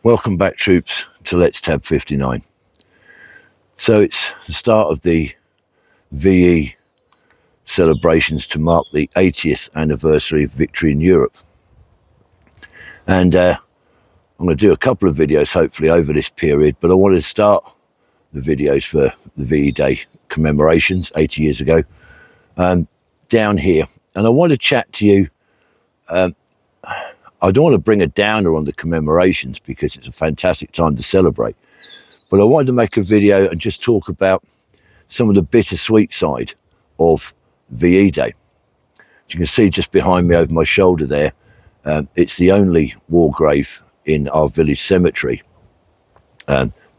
Welcome back, troops, to Let's Tab 59. So it's the start of the VE celebrations to mark the 80th anniversary of victory in Europe. And I'm going to do a couple of videos hopefully over this period, but I wanted to start the videos for the VE Day commemorations 80 years ago down here. And I want to chat to you. I don't want to bring a downer on the commemorations because it's a fantastic time to celebrate. But I wanted to make a video and just talk about some of the bittersweet side of VE Day. As you can see just behind me over my shoulder there, it's the only war grave in our village cemetery.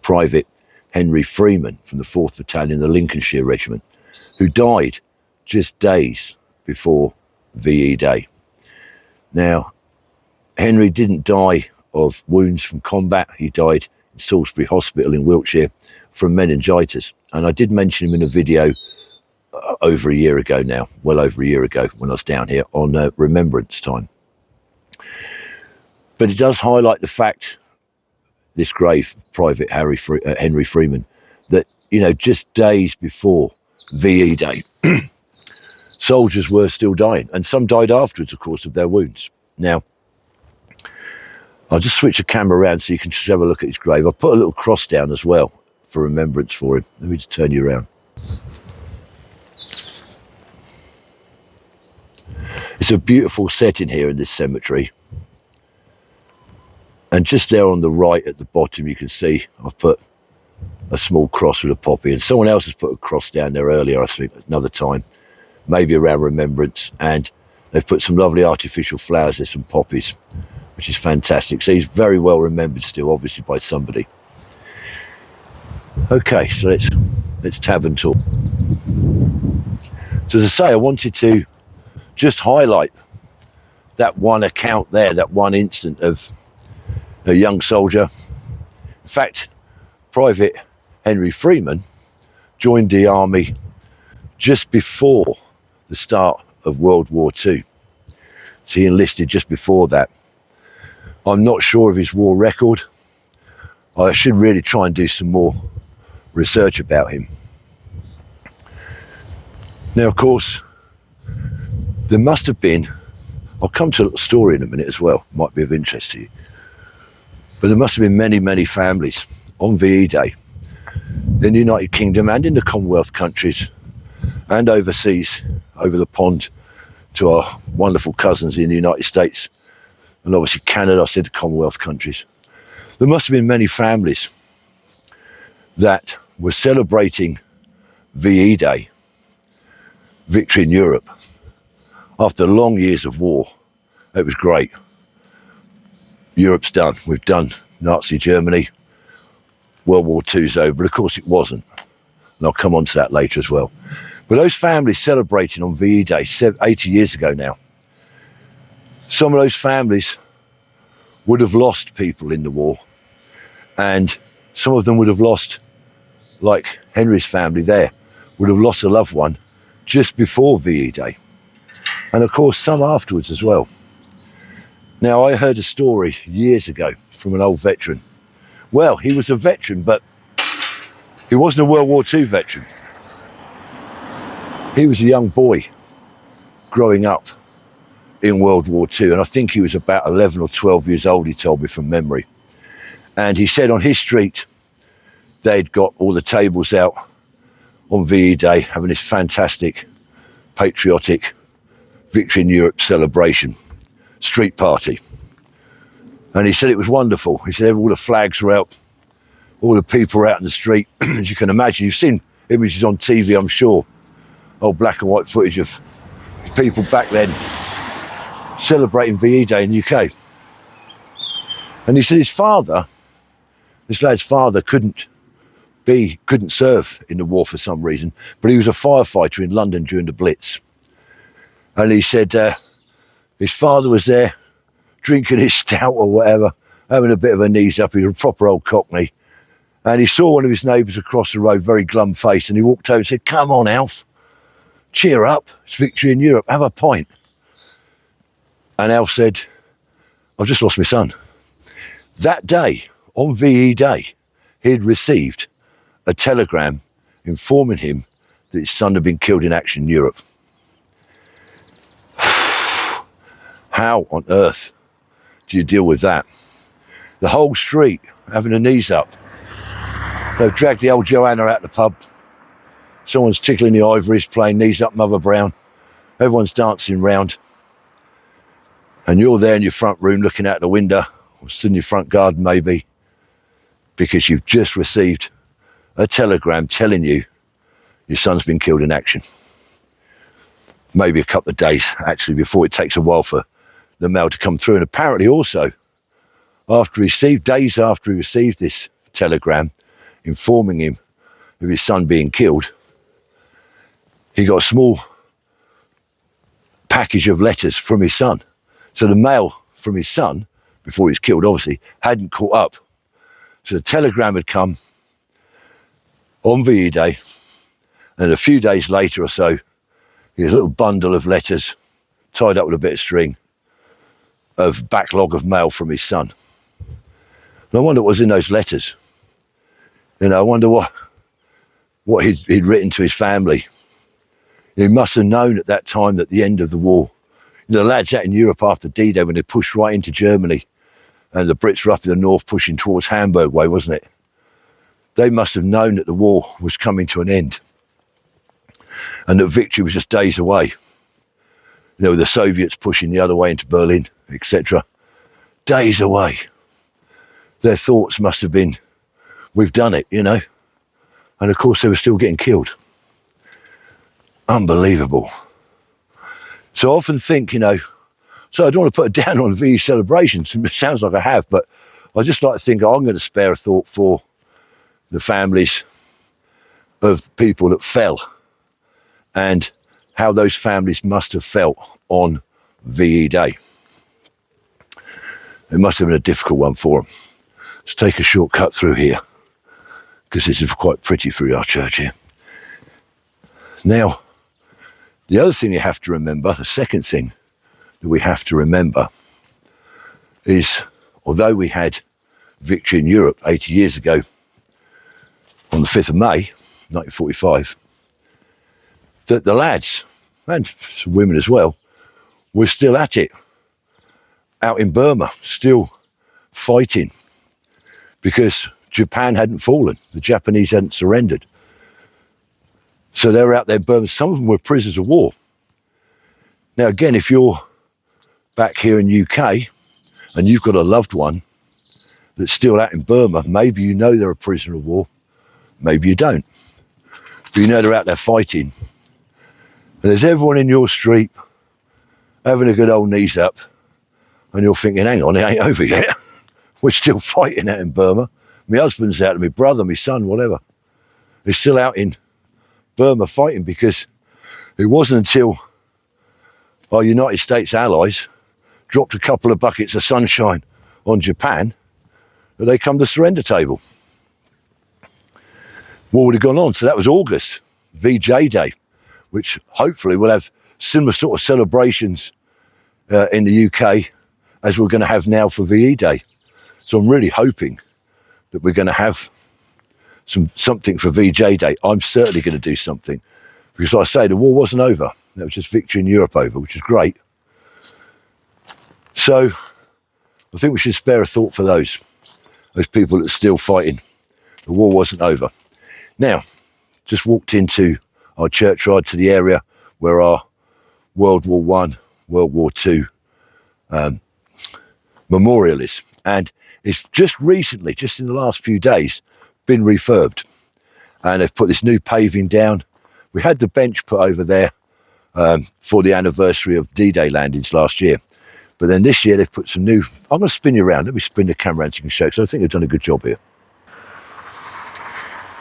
Private Henry Freeman from the 4th Battalion, the Lincolnshire Regiment, who died just days before VE Day. Now, Henry didn't die of wounds from combat. He died in Salisbury Hospital in Wiltshire from meningitis. And I did mention him in a video over a year ago now, well over a year ago when I was down here on Remembrance Time. But it does highlight the fact, this grave, Private Henry Freeman, that, you know, just days before VE Day, soldiers were still dying. And some died afterwards, of course, of their wounds. Now, I'll just switch the camera around so you can just have a look at his grave. I'll put a little cross down as well for remembrance for him. Let me just turn you around. It's a beautiful setting here in this cemetery. And just there on the right at the bottom, you can see I've put a small cross with a poppy. And someone else has put a cross down there earlier, I think, another time, maybe around remembrance. And they've put some lovely artificial flowers. There's some poppies, which is fantastic. So he's very well remembered still, obviously, by somebody. Okay, so let's tab and talk. So as I say, I wanted to just highlight that one account there, that one instant of a young soldier. In fact, Private Henry Freeman joined the army just before the start of World War II. So he enlisted just before that. I'm not sure of his war record. I should really try and do some more research about him. Now, of course, there must have been, I'll come to a little story in a minute as well, might be of interest to you. But there must have been many, many families on VE Day in the United Kingdom and in the Commonwealth countries and overseas, over the pond to our wonderful cousins in the United States and obviously Canada, I said the Commonwealth countries. There must have been many families that were celebrating VE Day, victory in Europe, after long years of war. It was great. Europe's done. We've done Nazi Germany. World War II's over, but of course it wasn't. And I'll come on to that later as well. But those families celebrating on VE Day 80 years ago now, some of those families would have lost people in the war. And some of them would have lost, like Henry's family there, would have lost a loved one just before VE Day. And of course some afterwards as well. Now, I heard a story years ago from an old veteran. Well, he was a veteran, but he wasn't a World War II veteran. He was a young boy growing up in World War II, and I think he was about 11 or 12 years old, he told me from memory. And he said on his street, they'd got all the tables out on VE Day, having this fantastic, patriotic Victory in Europe celebration. Street party. And he said it was wonderful. He said all the flags were out, all the people were out in the street. As you can imagine, you've seen images on TV, I'm sure, old black and white footage of people back then celebrating VE Day in the UK. And he said his father, this lad's father, couldn't serve in the war for some reason, but he was a firefighter in London during the Blitz. And he said his father was there drinking his stout or whatever, having a bit of a knees up. He was a proper old Cockney. And he saw one of his neighbours across the road, very glum faced, and he walked over and said, "Come on, Alf, cheer up, it's victory in Europe, have a pint." And Alf said, "I've just lost my son." That day, on VE Day, he had received a telegram informing him that his son had been killed in action in Europe. How on earth do you deal with that? The whole street having their knees up. They've dragged the old Joanna out the pub. Someone's tickling the ivories, playing Knees Up Mother Brown. Everyone's dancing round. And you're there in your front room looking out the window, or stood in your front garden maybe, because you've just received a telegram telling you your son's been killed in action. Maybe a couple of days actually before it takes a while for the mail to come through. And apparently also, days after he received this telegram informing him of his son being killed, he got a small package of letters from his son. So the mail from his son, before he was killed obviously, hadn't caught up. So the telegram had come on VE Day, and a few days later or so, he had a little bundle of letters tied up with a bit of string of backlog of mail from his son. And I wonder what was in those letters. You know, I wonder what he'd written to his family. He must have known at that time that the end of the war, you know, the lads out in Europe after D-Day when they pushed right into Germany and the Brits were up in the north pushing towards Hamburg way, wasn't it? They must have known that the war was coming to an end and that victory was just days away. You know, the Soviets pushing the other way into Berlin, etc. Days away. Their thoughts must have been, we've done it, you know. And of course they were still getting killed. Unbelievable. So I often think, you know, so I don't want to put it down on VE celebrations. It sounds like I have, but I just like to think I'm going to spare a thought for the families of people that fell and how those families must have felt on VE Day. It must have been a difficult one for them. Let's take a shortcut through here, because this is quite pretty through our church here. Now, the other thing you have to remember, the second thing that we have to remember is, although we had victory in Europe 80 years ago on the 5th of May, 1945, that the lads, and some women as well, were still at it, out in Burma, still fighting, because Japan hadn't fallen, the Japanese hadn't surrendered. So they were out there in Burma. Some of them were prisoners of war. Now again, if you're back here in UK and you've got a loved one that's still out in Burma, maybe you know they're a prisoner of war, maybe you don't. But you know they're out there fighting. And there's everyone in your street having a good old knees up, and you're thinking, hang on, it ain't over yet. We're still fighting out in Burma. My husband's out, my brother, my son, whatever. They're still out in Burma fighting, because it wasn't until our United States allies dropped a couple of buckets of sunshine on Japan that they come to the surrender table. War would have gone on. So that was August, VJ Day, which hopefully will have similar sort of celebrations in the UK as we're going to have now for VE Day. So I'm really hoping that we're going to have something for VJ Day. I'm certainly going to do something, because like I say, the war wasn't over. That was just victory in Europe over, which is great. So I think we should spare a thought for those people that are still fighting. The war wasn't over. Now, just walked into our churchyard, to the area where our World War I, World War II memorial is. And it's just recently, just in the last few days, been refurbed. And they've put this new paving down. We had the bench put over there for the anniversary of D-Day landings last year. But then this year they've put some new, I'm going to spin you around. Let me spin the camera around so you can show, because I think they've done a good job here.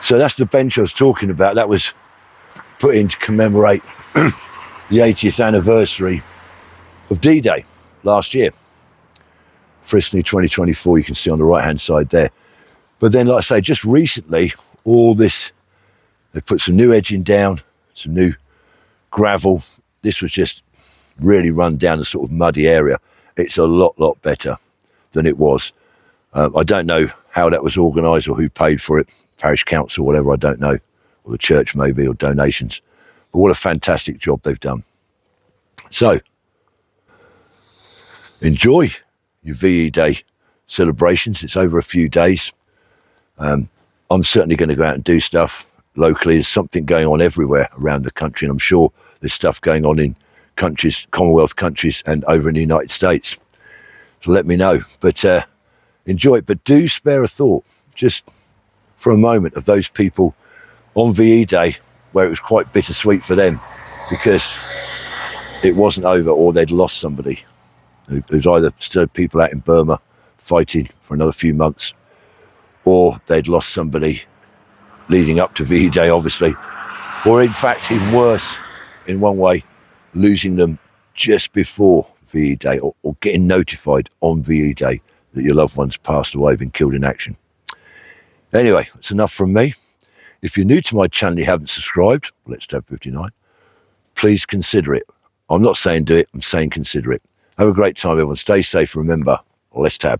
So that's the bench I was talking about. That was put in to commemorate the 80th anniversary of D-Day last year. Frisney 2024, you can see on the right hand side there. But then, like I say, just recently, all this, they put some new edging down, some new gravel. This was just really run down a sort of muddy area. It's a lot better than it was. I don't know how that was organised or who paid for it, parish council, whatever, I don't know, or the church maybe, or donations. But what a fantastic job they've done. So, enjoy your VE Day celebrations. It's over a few days. I'm certainly going to go out and do stuff locally. There's something going on everywhere around the country, and I'm sure there's stuff going on in countries, Commonwealth countries, and over in the United States. So let me know. But enjoy it. But do spare a thought, just for a moment, of those people on VE Day where it was quite bittersweet for them because it wasn't over, or they'd lost somebody. There's either still people out in Burma fighting for another few months, or they'd lost somebody leading up to VE Day, obviously, or in fact, even worse, in one way, losing them just before VE Day, or getting notified on VE Day that your loved one's passed away, been killed in action. Anyway, that's enough from me. If you're new to my channel and you haven't subscribed, Let's Tab 59, please consider it. I'm not saying do it, I'm saying consider it. Have a great time, everyone. Stay safe. Remember, Let's Tab.